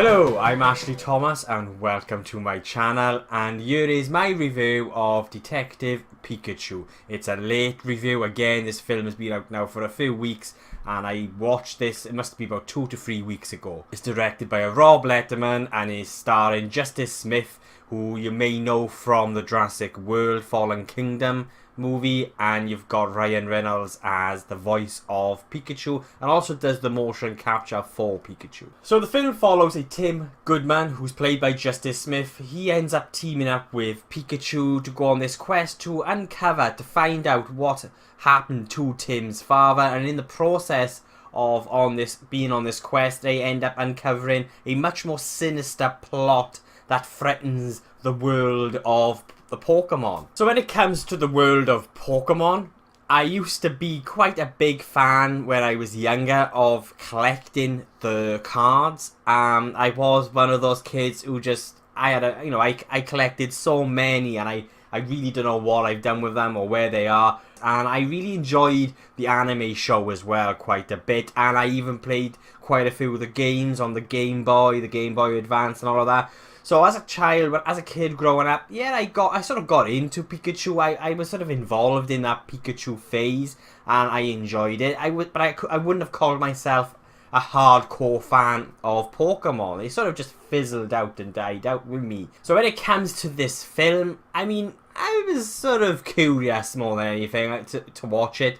Hello, I'm Ashley Thomas and welcome to my channel, and here is my review of Detective Pikachu. It's a late review. Again, this film has been out now for a few weeks and I watched this, it must be about 2 to 3 weeks ago. It's directed by Rob Letterman and is starring Justice Smith, who you may know from the Jurassic World Fallen Kingdom movie, and you've got Ryan Reynolds as the voice of Pikachu and also does the motion capture for Pikachu. So the film follows a Tim Goodman, who's played by Justice Smith. He ends up teaming up with Pikachu to go on this quest to uncover, to find out what happened to Tim's father, and in the process of being on this quest, they end up uncovering a much more sinister plot that threatens the world of the Pokemon. So when it comes to the world of Pokemon, I used to be quite a big fan when I was younger of collecting the cards. I was one of those kids who I collected so many, and I really don't know what I've done with them or where they are. And I really enjoyed the anime show as well quite a bit, and I even played quite a few of the games on the Game Boy Advance and all of that. So as a child, as a kid growing up, yeah, I sort of got into Pikachu. I was sort of involved in that Pikachu phase, and I enjoyed it. I wouldn't have called myself a hardcore fan of Pokemon. They sort of just fizzled out and died out with me. So when it comes to this film, I mean, I was sort of curious more than anything to watch it,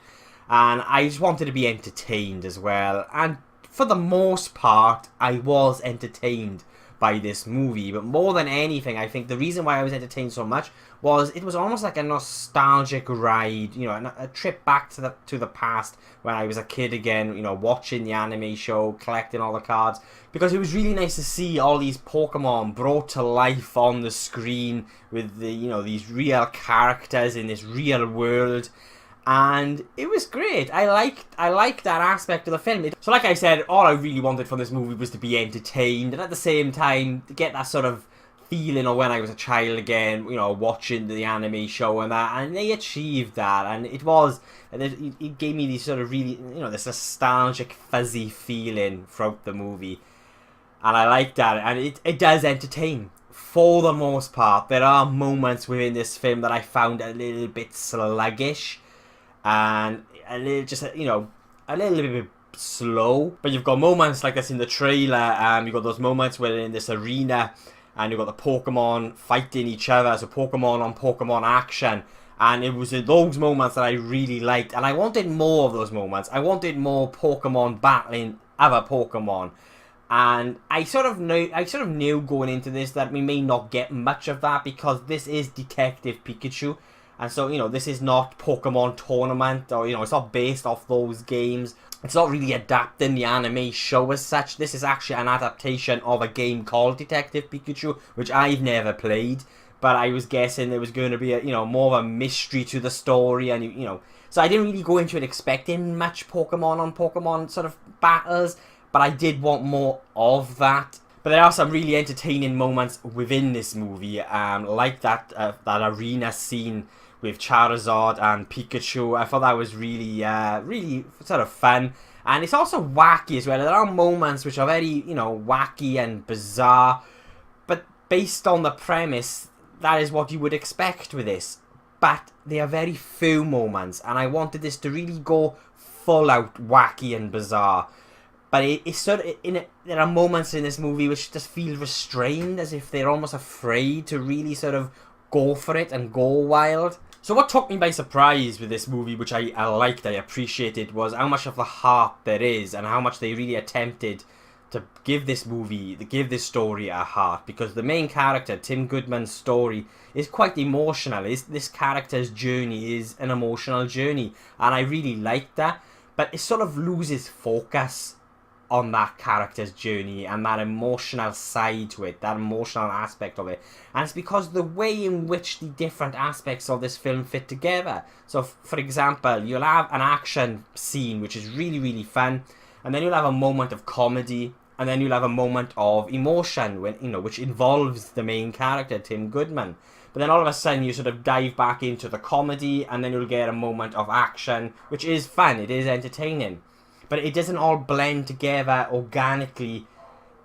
and I just wanted to be entertained as well. And for the most part, I was entertained by this movie, but more than anything, I think the reason why I was entertained so much was it was almost like a nostalgic ride, you know, a trip back to the past when I was a kid again, you know, watching the anime show, collecting all the cards, because it was really nice to see all these Pokemon brought to life on the screen with these real characters in this real world. And it was great. I liked that aspect of the film. So like I said, all I really wanted from this movie was to be entertained, and at the same time to get that sort of feeling of when I was a child again, you know, watching the anime show and that, and they achieved that. And it gave me these sort of really, this nostalgic fuzzy feeling throughout the movie, and I like that. And it does entertain for the most part. There are moments within this film that I found a little bit sluggish and a little bit slow, but you've got moments like this in the trailer. You've got those moments where they're in this arena and you've got the Pokemon fighting each other, so Pokemon on Pokemon action, and it was in those moments that I really liked, and I wanted more of those moments. I wanted more Pokemon battling other Pokemon, and I sort of knew going into this that we may not get much of that, because this is Detective Pikachu. And so, this is not Pokemon Tournament, or, it's not based off those games. It's not really adapting the anime show as such. This is actually an adaptation of a game called Detective Pikachu, which I've never played. But I was guessing there was going to be more of a mystery to the story, and, so I didn't really go into it expecting much Pokemon on Pokemon sort of battles, but I did want more of that. But there are some really entertaining moments within this movie, like that arena scene with Charizard and Pikachu. I thought that was really sort of fun. And it's also wacky as well. There are moments which are very, wacky and bizarre. But based on the premise, that is what you would expect with this. But there are very few moments, and I wanted this to really go full out wacky and bizarre. But it's sort of, there are moments in this movie which just feel restrained, as if they're almost afraid to really sort of go for it and go wild. So what took me by surprise with this movie, which I liked, I appreciated, was how much of the heart there is, and how much they really attempted to give this story a heart. Because the main character, Tim Goodman's story, is quite emotional. This character's journey is an emotional journey, and I really liked that. But it sort of loses focus on that character's journey and that emotional side to it, that emotional aspect of it. And it's because the way in which the different aspects of this film fit together. So for example, you'll have an action scene which is really, really fun, and then you'll have a moment of comedy, and then you'll have a moment of emotion which involves the main character, Tim Goodman. But then all of a sudden you sort of dive back into the comedy, and then you'll get a moment of action, which is fun, it is entertaining. But it doesn't all blend together organically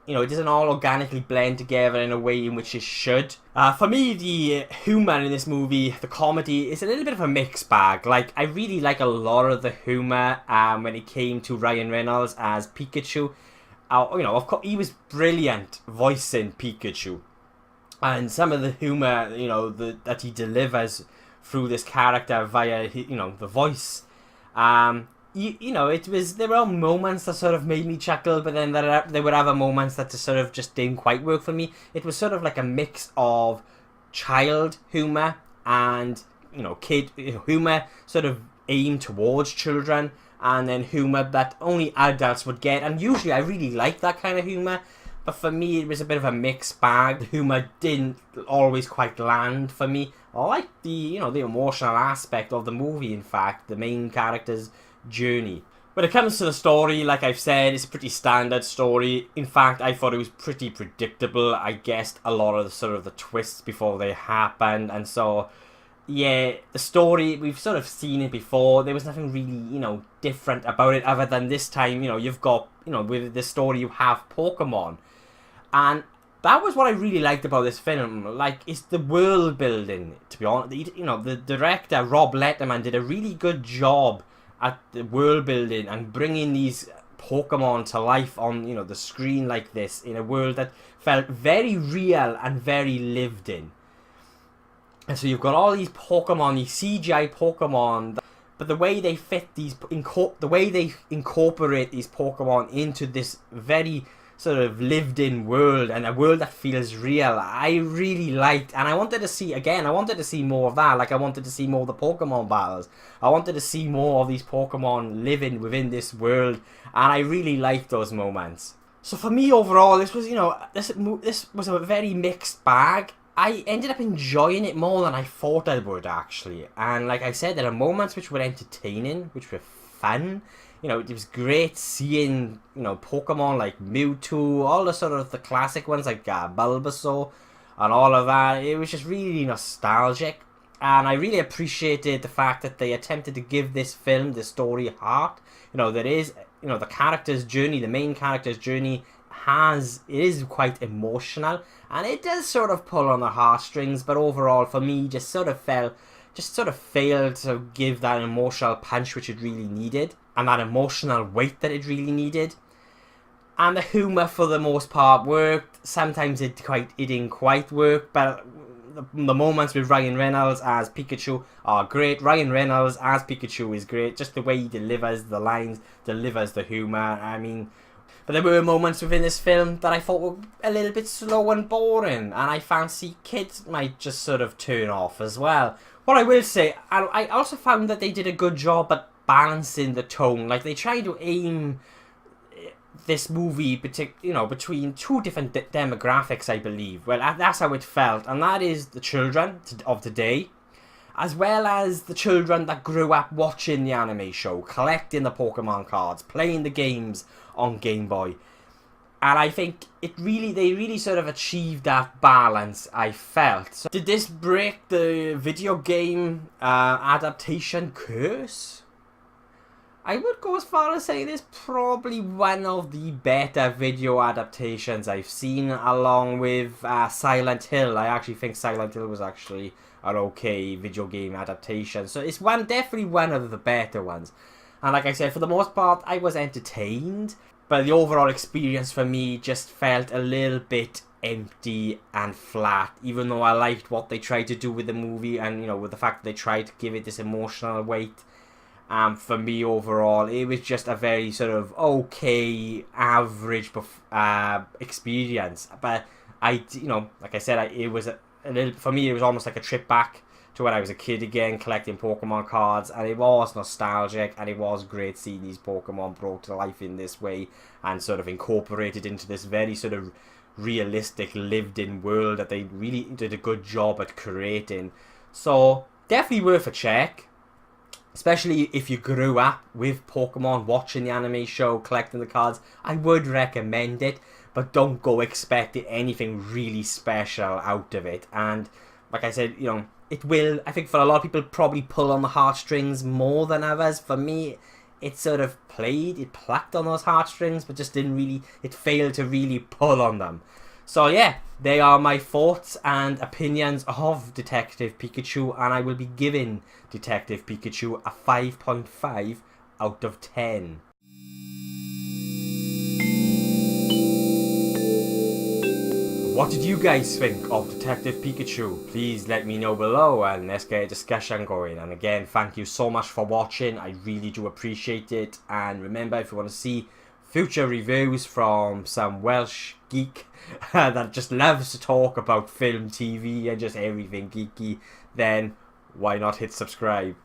it doesn't all organically blend together in a way in which it should. For me, the humour in this movie, the comedy, is a little bit of a mixed bag. Like, I really like a lot of the humour when it came to Ryan Reynolds as Pikachu. Of course, he was brilliant voicing Pikachu. And some of the humour, that he delivers through this character via, the voice. There were moments that sort of made me chuckle, but then there were other moments that sort of just didn't quite work for me. It was sort of like a mix of child humour and, kid humour sort of aimed towards children, and then humour that only adults would get. And usually I really like that kind of humour, but for me it was a bit of a mixed bag. The humour didn't always quite land for me. I like the emotional aspect of the movie, in fact, the main character's journey. When it comes to the story, like I've said, it's a pretty standard story. In fact, I thought it was pretty predictable. I guessed a lot of the twists before they happened, and so yeah, the story, we've sort of seen it before. There was nothing really, different about it other than this time, you've got, with this story you have Pokemon. And that was what I really liked about this film. Like, it's the world building, to be honest. The director, Rob Letterman, did a really good job at the world building and bringing these Pokemon to life on, the screen like this, in a world that felt very real and very lived in. And so you've got all these Pokemon, these CGI Pokemon, but the way they fit the way they incorporate these Pokemon into this very sort of lived in world, and a world that feels real, I really liked. And I wanted to see more of that. Like, I wanted to see more of the Pokemon battles. I wanted to see more of these Pokemon living within this world, and I really liked those moments. So for me overall, this was, this was a very mixed bag. I ended up enjoying it more than I thought I would, actually. And like I said, there are moments which were entertaining, which were fun. It was great seeing, Pokemon like Mewtwo, all the sort of the classic ones like Bulbasaur and all of that. It was just really nostalgic. And I really appreciated the fact that they attempted to give this film, the story, heart. There is, the character's journey, the main character's journey is quite emotional. And it does sort of pull on the heartstrings, but overall for me just sort of failed to give that emotional punch which it really needed, and that emotional weight that it really needed. And the humour for the most part worked. Sometimes it didn't quite work, but the moments with Ryan Reynolds as Pikachu are great. Ryan Reynolds as Pikachu is great. Just the way he delivers the lines, delivers the humour. I mean, but there were moments within this film that I thought were a little bit slow and boring, and I fancy kids might just sort of turn off as well. What I will say, I also found that they did a good job at balancing the tone. Like, they tried to aim this movie, between two different demographics, I believe. Well, that's how it felt, and that is the children of today, as well as the children that grew up watching the anime show, collecting the Pokemon cards, playing the games on Game Boy. And I think they really sort of achieved that balance, I felt. So did this break the video game adaptation curse? I would go as far as saying it's probably one of the better video adaptations I've seen, along with Silent Hill. I actually think Silent Hill was actually an okay video game adaptation. So it's definitely one of the better ones. And like I said, for the most part, I was entertained. But the overall experience for me just felt a little bit empty and flat, even though I liked what they tried to do with the movie, and with the fact that they tried to give it this emotional weight. For me overall, it was just a very sort of okay, average experience. But like I said, it was a little, for me, it was almost like a trip back to when I was a kid again, collecting Pokemon cards, and it was nostalgic, and it was great seeing these Pokemon brought to life in this way, and sort of incorporated into this very sort of realistic, lived-in world that they really did a good job at creating. So, definitely worth a check, especially if you grew up with Pokemon, watching the anime show, collecting the cards. I would recommend it, but don't go expecting anything really special out of it. And like I said, it will, I think for a lot of people, probably pull on the heartstrings more than others. For me, it sort of it plucked on those heartstrings, but just didn't really, it failed to really pull on them. So yeah, they are my thoughts and opinions of Detective Pikachu, and I will be giving Detective Pikachu a 5.5 out of 10. What did you guys think of Detective Pikachu? Please let me know below and let's get a discussion going. And again, thank you so much for watching. I really do appreciate it. And remember, if you want to see future reviews from some Welsh geek that just loves to talk about film, TV and just everything geeky, then why not hit subscribe?